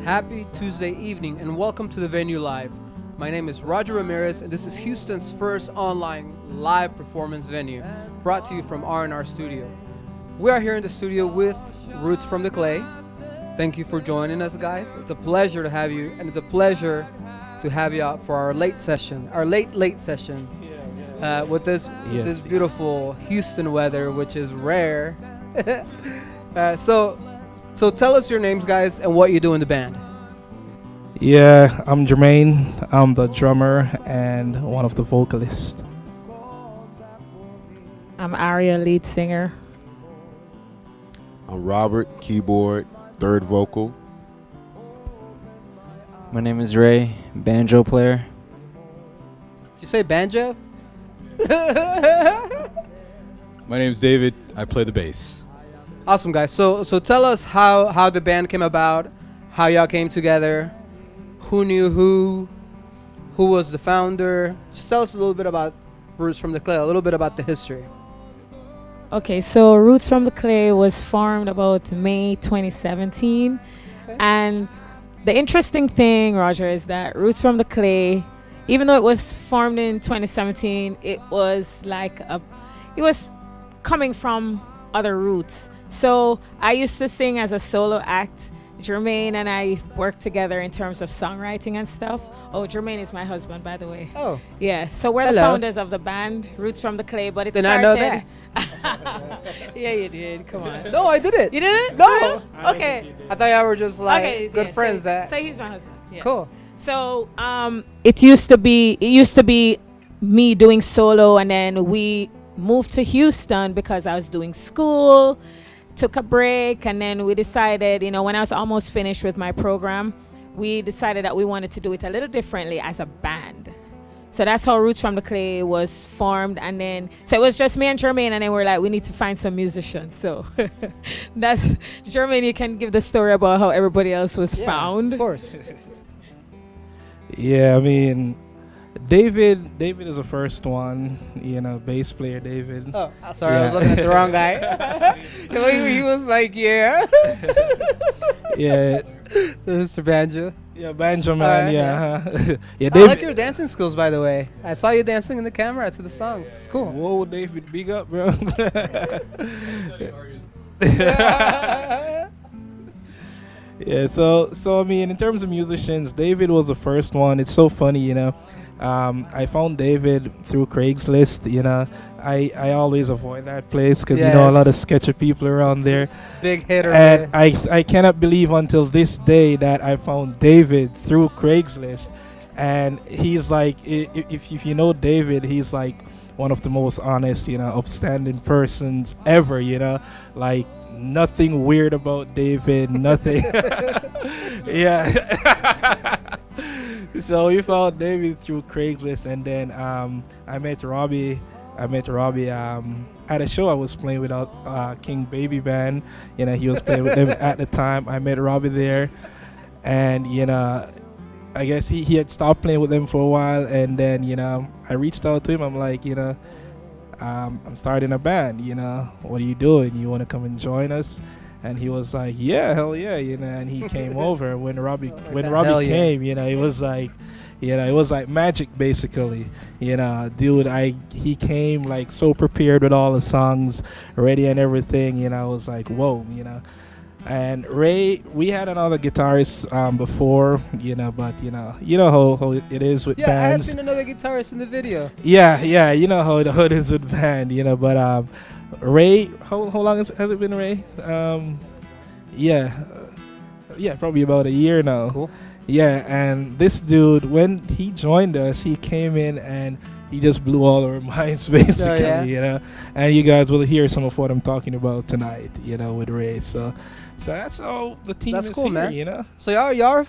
Happy Tuesday evening and welcome to the venue live. My name is Roger Ramirez and this is Houston's first online live performance venue brought to you from R&R Studio. We are here in the studio with Roots from the Clay. Thank you for joining us, guys. It's a pleasure to have you, and it's a pleasure to have you out for our late session, our late session with this beautiful Houston weather, which is rare. So tell us your names, guys, and what you do in the band. Yeah, I'm Jermaine. I'm the drummer and one of the vocalists. I'm Aria, lead singer. I'm Robert, keyboard, third vocal. My name is Ray, banjo player. Did you say banjo? My name's David. I play the bass. Awesome, guys. So tell us how the band came about, how y'all came together, who knew who was the founder. Just tell us a little bit about Roots from the Clay, a little bit about the history. Okay, so Roots from the Clay was formed about May 2017. Okay. And the interesting thing, Roger, is that Roots from the Clay, even though it was formed in 2017, it was coming from other roots. So I used to sing as a solo act. Jermaine and I worked together in terms of songwriting and stuff. Oh, Jermaine is my husband, by the way. Oh. Yeah, so we're the founders of the band, Roots from the Clay, but it started... I know that. Yeah, you did. Come on. No, I didn't. You didn't? No. Okay. I thought y'all were just like Okay, good yeah, friends. So he's my husband. Yeah. Cool. So it used to be me doing solo, and then we moved to Houston because I was doing school, took a break, and then we decided, when I was almost finished with my program, we decided that we wanted to do it a little differently as a band. So that's how Roots from the Clay was formed, and then so it was just me and Jermaine, and then we're like, we need to find some musicians. So that's Jermaine. You can give the story about how everybody else was found. Of course. Yeah, I mean, David is the first one, bass player David. Oh, sorry, I was looking at the wrong guy. he was like, yeah. Yeah. Mr. Banjo. Yeah, banjo man, Alright, yeah. Yeah, I David. like your dancing skills, by the way. I saw you dancing in the camera to the songs. It's cool. Whoa, David, big up, bro. Yeah, so I mean, in terms of musicians, David was the first one. It's so funny, I found David through Craigslist. I always avoid that place because a lot of sketchy people around there. It's big hit or And miss. I cannot believe until this day that I found David through Craigslist, and he's like, if you know David, he's like one of the most honest, upstanding persons ever. Like nothing weird about David, nothing. Yeah. So we found David through Craigslist, and then I met Robbie. At a show I was playing with King Baby Band. He was playing with them at the time. I met Robbie there, and I guess he had stopped playing with them for a while, and then I reached out to him. I'm like, I'm starting a band. What are you doing? You want to come and join us? And he was like, yeah, hell yeah, and he came over. When Robbie came, it was like, it was like magic, basically. Dude, he came like so prepared with all the songs ready and everything. I was like, whoa, And Ray, we had another guitarist before, but you know how it is with Yeah, I had bands. seen another guitarist in the video. Yeah, you know how it is with band, but Ray, how long has it been, Ray? Yeah, probably about a year now. Cool. Yeah, and this dude, when he joined us, he came in and he just blew all our minds, basically, And you guys will hear some of what I'm talking about tonight, with Ray. So that's all the team That's is cool, here, man. So y'all are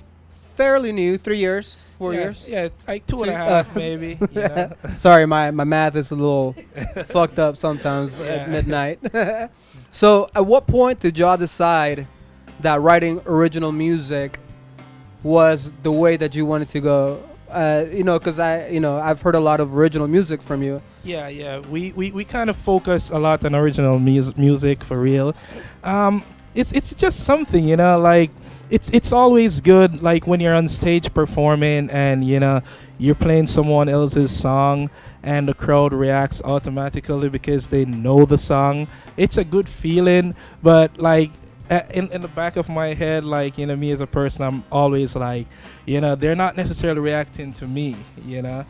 fairly new, 3 years, 4 years. Yeah, like 2.5 maybe. Sorry, my math is a little fucked up sometimes at midnight. So at what point did y'all decide that writing original music was the way that you wanted to go? Because I've heard a lot of original music from you. Yeah. We kind of focus a lot on original music for real. It's just something, like it's always good, like when you're on stage performing and you're playing someone else's song and the crowd reacts automatically because they know the song. It's a good feeling, but like in the back of my head, like me as a person, I'm always like, they're not necessarily reacting to me, Yeah.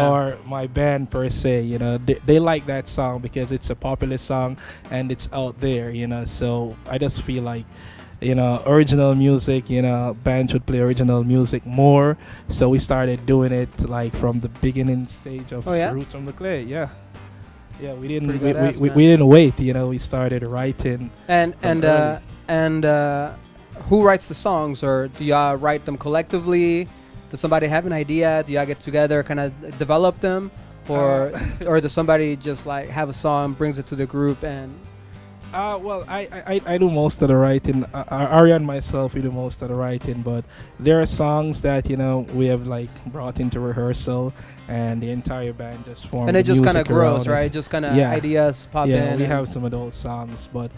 or my band per se. They like that song because it's a popular song and it's out there. So I just feel like original music, bands should play original music more. So we started doing it like from the beginning stage of Oh, yeah? Roots from the Clay. Yeah. Yeah, we didn't pretty badass, we man. didn't wait. We started writing. And From who writes the songs, or do y'all write them collectively? Does somebody have an idea? Do y'all get together, kind of develop them, or or does somebody just like have a song, brings it to the group, and Well, I do most of the writing. Ari and myself, we do most of the writing, but there are songs that we have like brought into rehearsal, and the entire band just formed. and it just kind of music around grows, it. right? Just kind of Yeah. ideas pop Yeah, in. we and- have some of those songs, but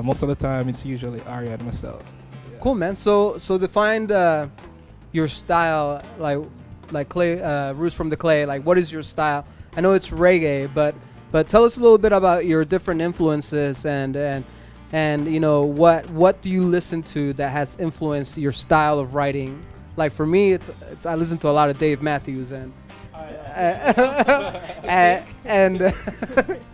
most of the time it's usually Ari and myself. Yeah. Cool, man. So define your style, like Clay, Roots from the Clay. Like, what is your style? I know it's reggae, but tell us a little bit about your different influences and what do you listen to that has influenced your style of writing? Like for me, it's I listen to a lot of Dave Matthews and and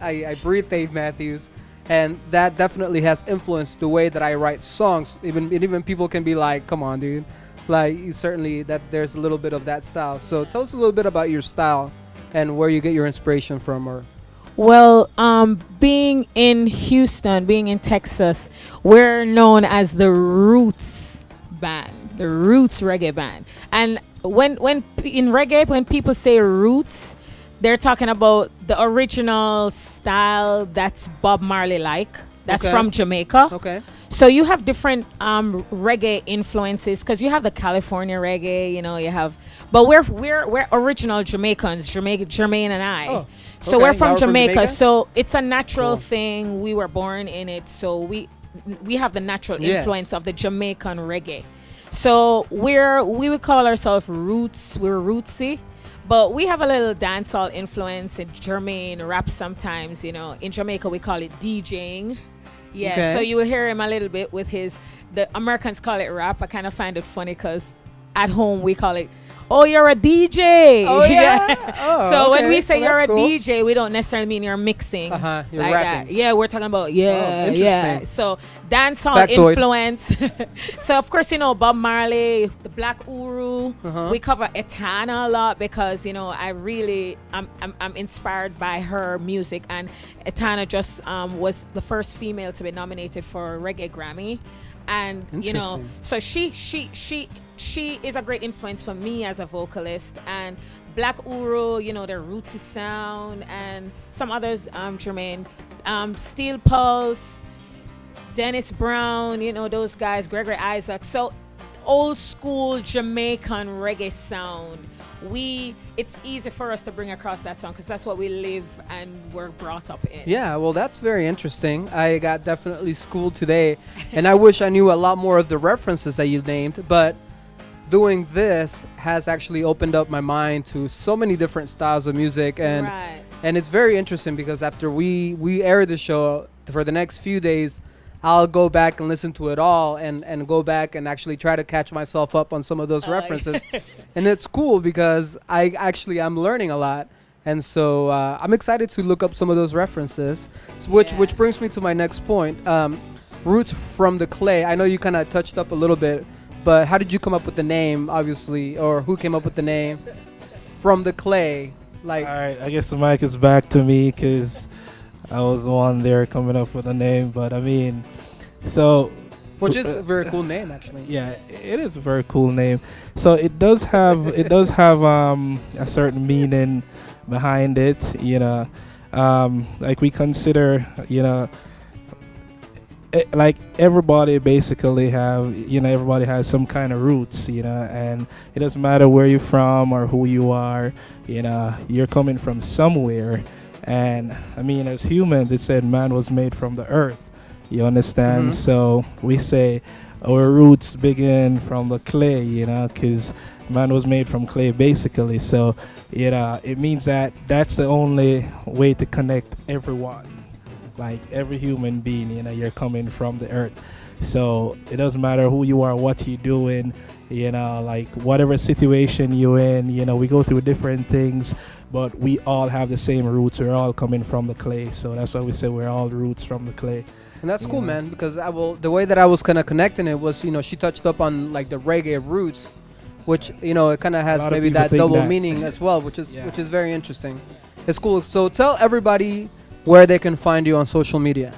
I breathe Dave Matthews. And that definitely has influenced the way that I write songs. Even people can be like, "Come on, dude!" Like you certainly that there's a little bit of that style. So tell us a little bit about your style and where you get your inspiration from. Or Well, being in Houston, being in Texas, we're known as the Roots band, the Roots reggae band. And in reggae, when people say Roots, they're talking about the original style that's Bob Marley like. That's Okay. from Jamaica. okay, So you have different reggae influences because you have the California reggae, you have, but we're original Jamaicans, Jermaine and I. Oh, So okay. we're from Y'all are from Jamaica, Jamaica? so it's a natural Cool. thing. We were born in it, so we have the natural Yes. influence of the Jamaican reggae. So we would call ourselves roots. We're rootsy. But we have a little dancehall influence in Jermaine rap sometimes, In Jamaica, we call it DJing. Yeah, Okay. so you will hear him a little bit with the Americans call it rap. I kind of find it funny because at home we call it, oh, you're a DJ. Oh, yeah? Oh, So when okay. we say Well, you're a that's cool. DJ, we don't necessarily mean you're mixing. You're like rapping. that. Yeah, we're talking about, yeah. interesting. So dancehall Factoid. influence. So of course, Bob Marley, the Black Uru. Uh-huh. We cover Etana a lot because, I'm inspired by her music, and Etana just was the first female to be nominated for a Reggae Grammy. And Interesting. so she is a great influence for me as a vocalist. And Black Uru, their rootsy sound, and some others, Jermaine, Steel Pulse, Dennis Brown, those guys, Gregory Isaac. So old school Jamaican reggae sound. It's easy for us to bring across that song because that's what we live and we're brought up in. Yeah, well, that's very interesting. I got definitely schooled today, and I wish I knew a lot more of the references that you named, but doing this has actually opened up my mind to so many different styles of music, and Right. and it's very interesting because after we air the show for the next few days, I'll go back and listen to it all and go back and actually try to catch myself up on some of those references. And it's cool because I'm learning a lot. And so I'm excited to look up some of those references, which brings me to my next point. Roots from the Clay. I know you kind of touched up a little bit, but how did you come up with the name, obviously, or who came up with the name From the Clay? Like, All right, I guess the mic is back to me because I was the one there coming up with a name. But I mean, which is a very cool name, actually. yeah, it is a very cool name. So it does have a certain meaning behind it. Like we consider like everybody basically everybody has some kind of roots, and it doesn't matter where you're from or who you are, you're coming from somewhere. And I mean, as humans, it said man was made from the earth, you understand? Mhm. So we say, our roots begin from the clay, because man was made from clay basically. So, it means that that's the only way to connect everyone, like every human being. You're coming from the earth. So it doesn't matter who you are, what you're doing, like whatever situation you're in, we go through different things, but we all have the same roots. We're all coming from the clay. So that's why we say we're all roots from the clay. And that's cool, man, because the way that I was kind of connecting it was, she touched up on like the reggae roots, which, it kind of has maybe that double meaning as well, which is very interesting. It's cool. So tell everybody where they can find you on social media.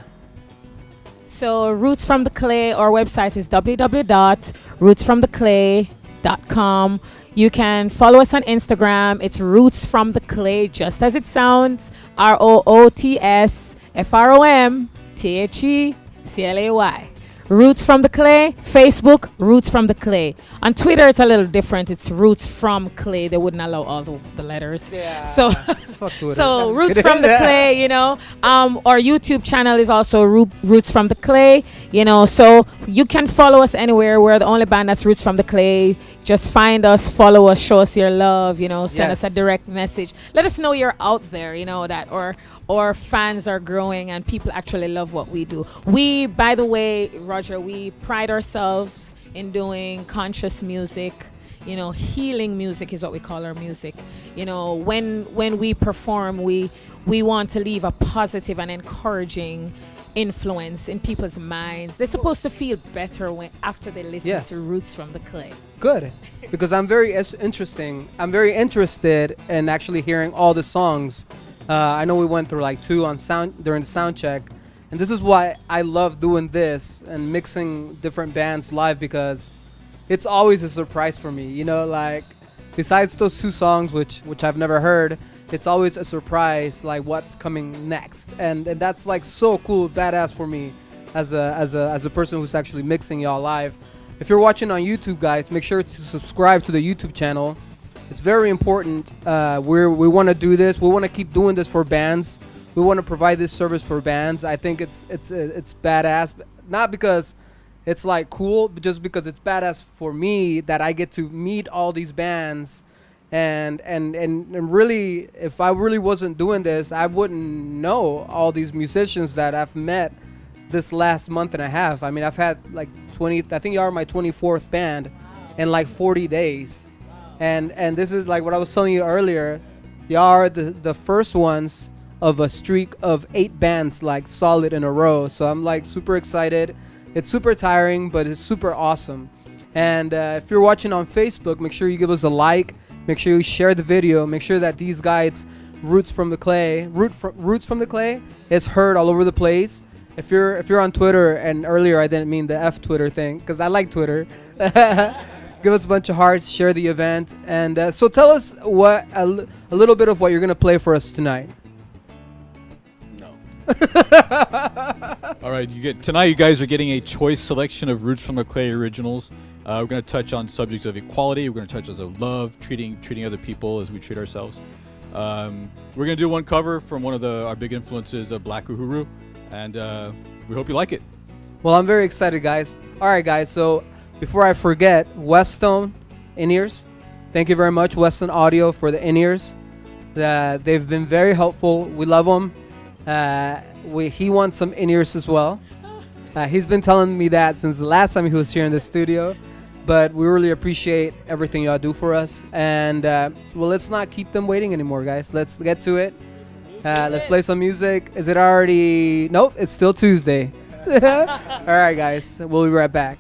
So Roots from the Clay, our website is www.rootsfromtheclay.com. You can follow us on Instagram. It's Roots from the Clay, just as it sounds. ROOTSFROMTHECLAY. Roots from the Clay. Facebook, Roots from the Clay. On Twitter, it's a little different. It's Roots from Clay. They wouldn't allow all the letters. Yeah. So, Fuck Twitter. so Roots from the Clay, Our YouTube channel is also Roots from the Clay, So you can follow us anywhere. We're the only band that's Roots from the Clay. Just find us, follow us, show us your love, send us a direct message. Let us know you're out there, that or fans are growing and people actually love what we do. We, by the way, Roger, we pride ourselves in doing conscious music. Healing music is what we call our music. When we perform, we want to leave a positive and encouraging influence in people's minds. They're supposed to feel better after they listen to Roots from the Clay. Good, because I'm very interested in actually hearing all the songs. I know we went through like 2 on sound during the sound check, and this is why I love doing this and mixing different bands live, because it's always a surprise for me. Like besides those 2 songs which I've never heard, it's always a surprise, like what's coming next, and that's like so cool, badass for me as a person who's actually mixing y'all live. If you're watching on YouTube, guys, make sure to subscribe to the YouTube channel. It's very important. We want to do this. We want to keep doing this for bands. We want to provide this service for bands. I think it's badass, not because it's like cool, but just because it's badass for me that I get to meet all these bands, and really, if I really wasn't doing this, I wouldn't know all these musicians that I've met this last month and a half. I mean, I've had like 20. I think you are my 24th band in like 40 days. And this is like what I was telling you earlier. Y'all are the first ones of a streak of 8 bands like solid in a row. So I'm like super excited. It's super tiring, but it's super awesome. And if you're watching on Facebook, make sure you give us a like. Make sure you share the video. Make sure that these guys, Roots from the Clay is heard all over the place. If you're on Twitter, and earlier I didn't mean the F Twitter thing, because I like Twitter. Give us a bunch of hearts, share the event, and so tell us a little bit of what you're gonna play for us tonight. No. All right, tonight you guys are getting a choice selection of Roots from the Clay originals. We're going to touch on subjects of equality. We're going to touch on love, treating other people as we treat ourselves. We're going to do one cover from one of our big influences, Black Uhuru, and we hope you like it. Well, I'm very excited, guys. All right, guys, so before I forget, Westone in-ears. Thank you very much, Westone Audio, for the in-ears. They've been very helpful. We love them. He wants some in-ears as well. He's been telling me that since the last time he was here in the studio. But we really appreciate everything y'all do for us. And, well, let's not keep them waiting anymore, guys. Let's get to it. Let's play some music. Is it already... Nope, it's still Tuesday. All right, guys. We'll be right back.